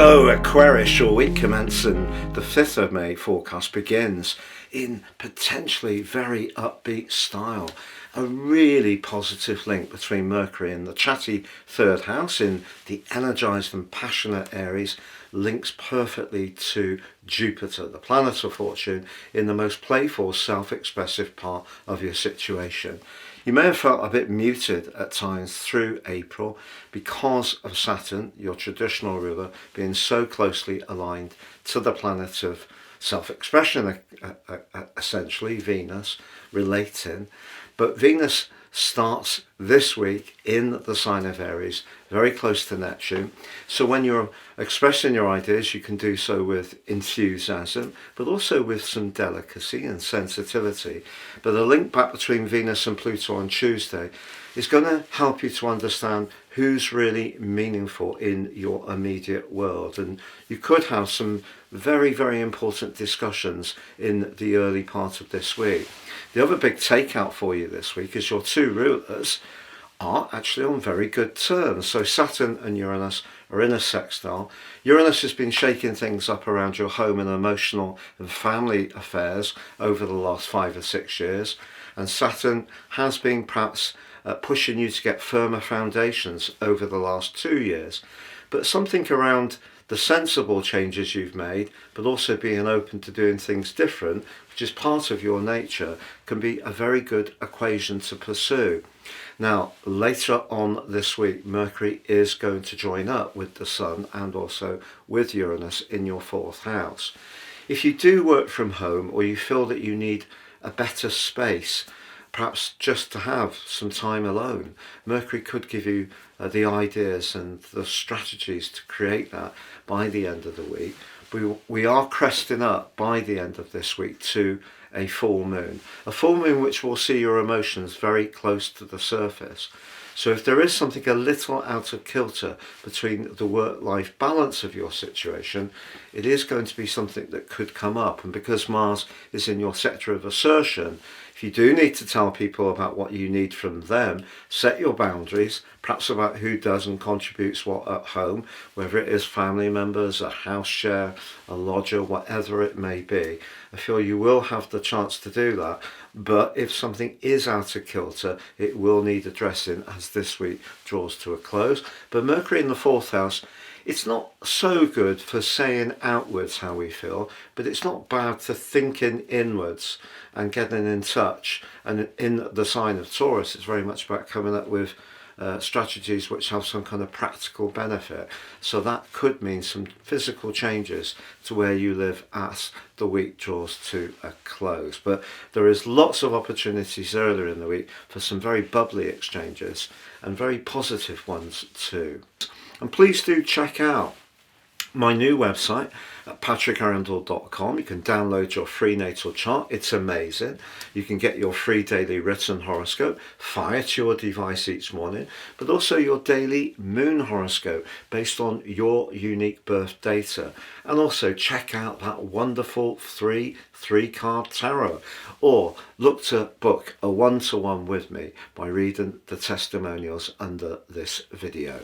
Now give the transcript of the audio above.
So Aquarius, your week commencing the 5th of May forecast begins in potentially very upbeat style. A really positive link between Mercury and the chatty third house in the energized and passionate Aries links perfectly to Jupiter, the planet of fortune, in the most playful, self-expressive part of your situation. You may have felt a bit muted at times through April because of Saturn, your traditional ruler, being so closely aligned to the planet of self-expression, essentially Venus relating. But Venus starts this week in the sign of Aries, very close to Neptune. So when you're expressing your ideas, you can do so with enthusiasm, but also with some delicacy and sensitivity. But the link back between Venus and Pluto on Tuesday is going to help you to understand who's really meaningful in your immediate world. And you could have some very, very important discussions in the early part of this week. The other big takeout for you this week is your two rulers are actually on very good terms. So Saturn and Uranus are in a sextile. Uranus has been shaking things up around your home and emotional and family affairs over the last 5 or 6 years. And Saturn has been perhaps pushing you to get firmer foundations over the last 2 years. But something around the sensible changes you've made, but also being open to doing things different, which is part of your nature, can be a very good equation to pursue. Now, later on this week, Mercury is going to join up with the Sun and also with Uranus in your 4th house. If you do work from home or you feel that you need a better space, perhaps just to have some time alone, Mercury could give you the ideas and the strategies to create that by the end of the week. We are cresting up by the end of this week to a full moon which will see your emotions very close to the surface. So if there is something a little out of kilter between the work-life balance of your situation, it is going to be something that could come up. And because Mars is in your sector of assertion, if you do need to tell people about what you need from them, set your boundaries, perhaps about who does and contributes what at home, whether it is family members, a house share, a lodger, whatever it may be. I feel you will have the chance to do that, but if something is out of kilter, it will need addressing as this week draws to a close. But Mercury in the 4th house, it's not so good for saying outwards how we feel, but it's not bad to thinking inwards and getting in touch. And in the sign of Taurus, it's very much about coming up with strategies which have some kind of practical benefit. So that could mean some physical changes to where you live as the week draws to a close. But there is lots of opportunities earlier in the week for some very bubbly exchanges and very positive ones too. And please do check out my new website at patrickarundell.com. You can download your free natal chart. It's amazing. You can get your free daily written horoscope fired to your device each morning, but also your daily moon horoscope based on your unique birth data. And also check out that wonderful three-card tarot, or look to book a one-to-one with me by reading the testimonials under this video.